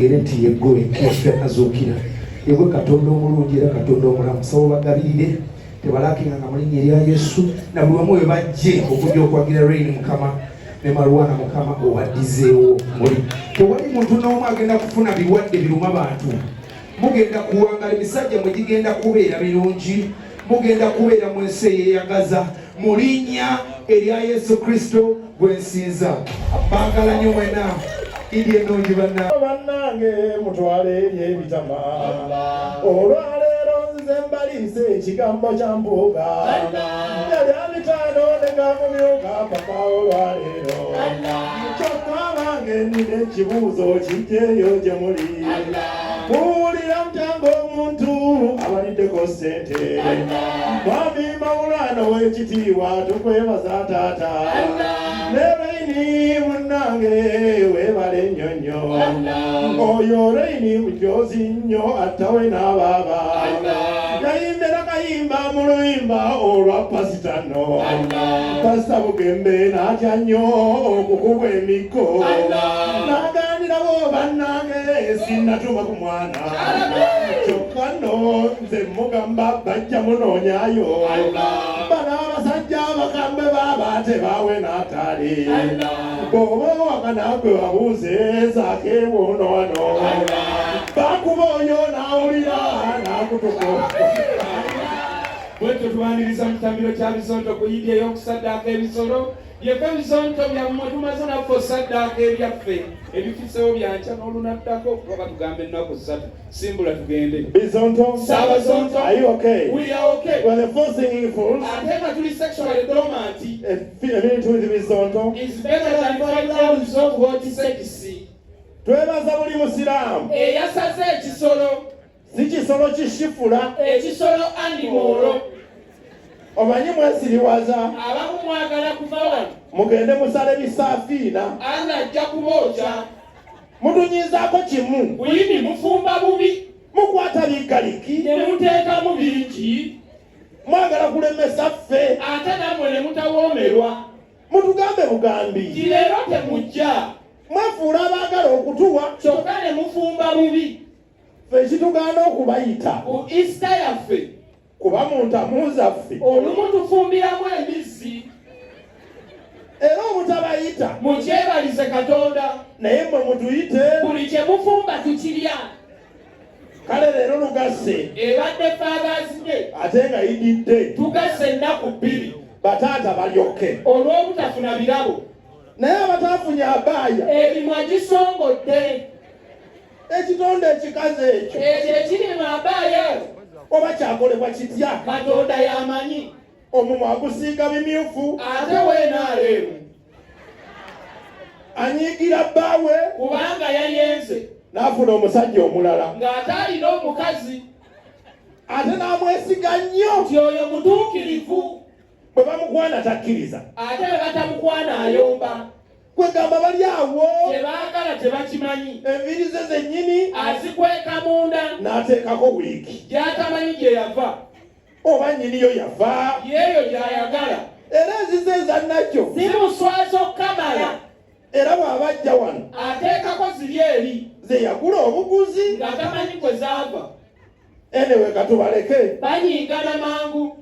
Yereti yegoe kesha azukira yegwe Katonda omulungi era Katonda omulamu sabo bagabirire tebalakinga nga mulinnya erya Yesu na buli wamu we bajje okujja okwagira Rain Mukama ne Marwana Mukama owadizeewo muli tewali muntu n'omu agenda kufuna birwadde biruma abantu mugenda kuwangala emisajja mwe gigenda kubeera birungi mugenda kubeera mu nsi eyeyagaza mu linnya erya Yesu Kristo gwe nsinza baagala nnyo mwena idi ennungi bannange mutwale ebyebitama olwaleero nzize mbaliise ekigambo kya mbuga ebyabitaano negavumyuka papa olwaleero kyokka bange nina ekibuuzo kijjeeyo gye muli muwulira mutanga omuntu abaliddeko ssente mwami Mawulana w'ekitiibwa tukwebaza taata ne Rain munnange weebale nnyo nnyo oyo Rain mujoozi nnyo attawe n'abaaba yayimbera kayimba mu luyimba olwa pasita nno pasita Bugembe n'atya nnyo okukuba emikko n'aganirawo bannange sinnatuma ku mwana kyokka nno nze mugamba bajja munoonyaayo bano abasajja bakambe baaba tebaawe n'ataali bw'oba owaka naagwe wabuuze zaakeewo ono wano bakuba oyo n'awulira n'akutuko bwetyo tuwaniriza mu kitambiro kya bisonto ku Yidi ey'okusaddaaka ebisolo byekka ebisonto byammwe tumaze naffe osaddaaka ebyaffe ebifisewo byankya n'olunaddako okuba tugambe ennaku 3 simbula tugende bisonto Sabasonto are you okay? We are okay. Well, the first thing he falls ate nga tuli sexually dormant with bisonto is better than 5 rounds of hot sex. Twebaza buli musiraamu eyasaze ekisolo si kisolo kishifula ekisolo animolo omanyi mwesiriwaza abamu mwagala kuva wano mugende musale bisaafiina anga ajja kubookya mutunyizaako kimu buyini mufumba bubi mukwata bigaliki ne muteekamu bingi mwagala kulemesa ffe ate nammwe ne mutawoomerwa mutugambe bugambi kireero temujja mwefuula abaagala okutuwa kyokka ne mufumba bubi ffe ekitugaana okubayita ku Easter yaffe kuba muntamu zaffe olumu tufumbiramu embizzi era obutabayita mukyebalize Katonda naye mwe mutuyite buli kye mufumba tukirya kale leero lugasse ebadde Father's Day ate nga yididde tugasse ennaku 2 bataata balyoke olw'obutafuna birabo naye abataafunye abaaya emimwa gisongodde ekitonde ekikaze ekyo ekyo ekiri mu abaaya oba kyakolebwa kitya Katonda yamanyi omumwa agusiiga bimyufu ate weenaaleemu anyiigira bbaawe kubanga yayenze n'afuna omusajja omulala ng'ate alina omukazi ate n'amwesiga nnyo nti oyo mutuukirivu bwe bamukwana takkiriza ate bwe batamukwana ayomba kwegamba bali awo tebaagala tebakimanyi enviiri ze zennyini azikweka munda n'ateekako wiiki gy'atamanyi gye yava oba nnyiniyo yava yeeyo gy'ayagala era ezize ezannakyo zimuswaza okukamala era bw'abajja wano ateekako ziri eri ze yagula obuguzi nga tamanyi kwe zaava enewe katubaleke banyiigana mangu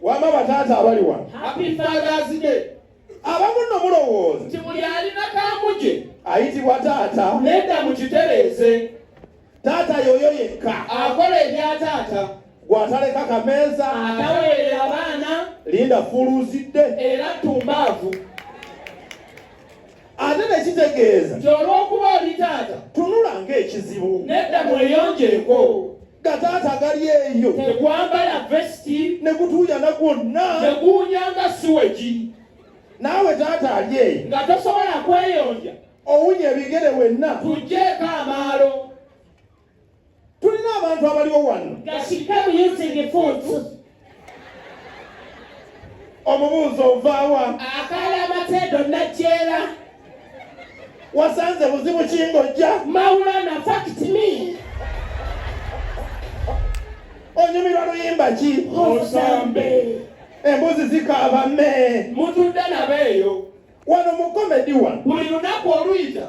wama bataata abali wano Happy Father's Day abamu nno mulowooza nti buli alina kamuje ayitibwa taata nedda mukitereeze taata yoyo yekka akola ebya taata gwataleka kameeza ataweerera abaana linda fuluuzidde era tumbaavu ate nekitegeeza nti olw'okuba oli taata tunula ng'ekizibu nedda mweyonjeeko gataata gali eyo tegwambala vesiti ne gutuuyana gwonna ne guwunyanga siwegi naawe taata ali eyo nga tosobola kweyonja owunya ebigere wenna tugjeeko amaalo tulina abantu abaliwo wano omubuuzo ovaawa akala amateedo nakyera wasanze buzibu kingojja Mawulana fact me onyumirwa luyimba ki osambe embuzi zikaaba mme mutudde nabeeyo wano mu komedi wano buli lunaku oluyita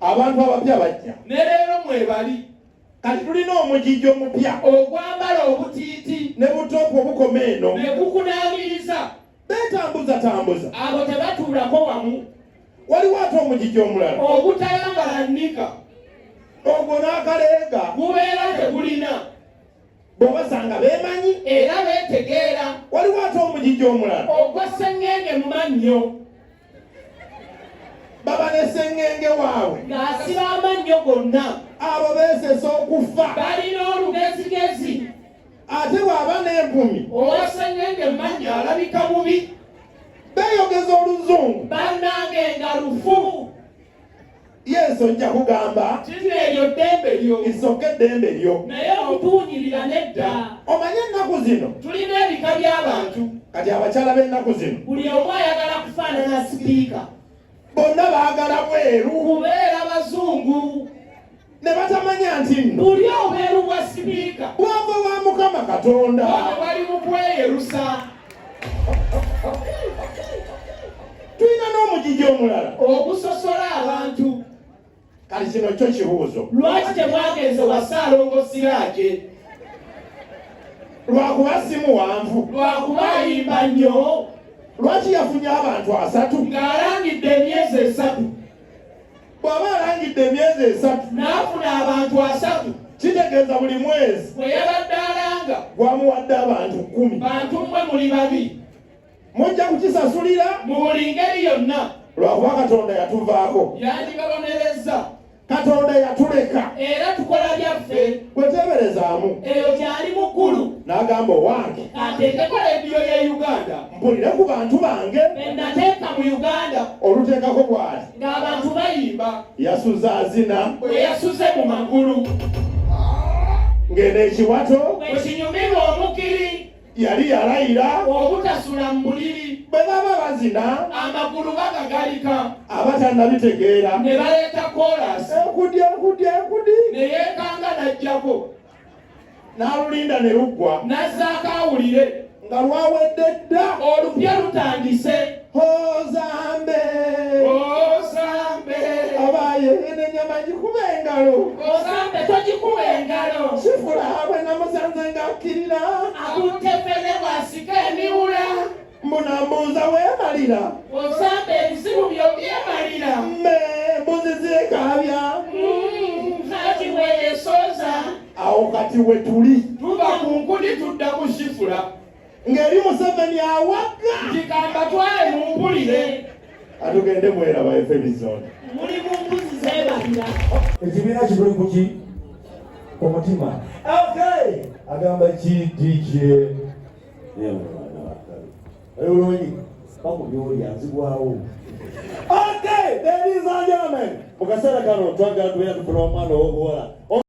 abantu abapya bajja ne leero mwebali kati tulina omugijjo omupya ogwambala obutiiti ne butoopu obukoma eno ne gukunaamiriza beetambuzatambuza abo tebatuulako wamu waliwo ate omugijjo omulala ogutayambala nnika ogwo n'akaleega gubeera tegulina bw'obasanga beemanyi era beetegeera waliwo ate omugijjo omulala ogwa sseŋŋenge mu mannyo baba ne sseŋŋenge waabwe ng'asiba amannyo gonna abo beesesa okufa balina olugezigezi ate bw'aba n'empumi owa sseŋŋenge mu mannyo alabika bubi beeyogeza oluzungu bannange nga lufu yesu ojja kugamba tino eryo ddembe lyo isooka eddembe lyo naye okutuunyirira nedda omanye ennaku zino tulina ebika by'abantu kati abakyala b'ennaku zino buli omu ayagala kufaanana sipiika bonna baagala bweru kubeera bazungu ne batamanya nti nno buli obweru bwa sipiika bwava bwa mukama katonda abo bali mu kweyerusa tulina n'omugijjo omulala okusosola abantu kati kino kyo kibuuzo lwaki temwagenze wa Ssaalongo Siraje lwakuba si muwanvu lwakuba ayimba nnyo lwaki yafunye abantu 3 ng'alangidde emyezi 3 bw'aba alangidde emyezi 3 n'afuna abantu 3 kitegeeza buli mwezi bwe yabadde alanga gwamuwadde abantu 10 bantu mmwe muli babi mujja kukisasulira mu buli ngeri yonna lwakuba katonda yatuvaako yandibabonerezza katonda yatuleka era tukola byaffe kweteeberezaamu eyo gyali mu ggulu n'agamba owange ateekeko leediyo ye Uganda mpulire ku bantu bange be nateeka mu Uganda oluteekako bw'ati ng'abantu bayimba yasuza azina bwe yasuze mu magulu ng'eno ekiwato bwe kinyumirwa omukiri yali yalayira obutasula mu buliri bwe baba bazina amagulu bagagalika abatannabitegeera ne baleeta koolasi ekudi ne yeekanga n'ajjako n'alulinda ne luggwa n'azzaako awulire nga lwawedde dda olupya lutandise ozambe osambe abaye n'ennyama gikuba engalo osambe togikuba engalo kifula bwe namusanze ng'akkirira akutte ffene bw'asika emiwula munambuuza weemalira osambe ebizibu byo byemalira mme mbuzi zeekaabya kati weeyesooza awo kati we tuli tuba ku nkudi tudda ku kifula ng'eri Museveni awagga kikamba twale mu mpulire atugende mweraba efe bizoni muli mu mbuzi zeebalira ekibiina kituli kuki omutima agamba ki DJ olungi bakubyoli anzigwawo ladies and gentlemen mu kaseera kano twagala tubeera tufuna omwana ow'obuwala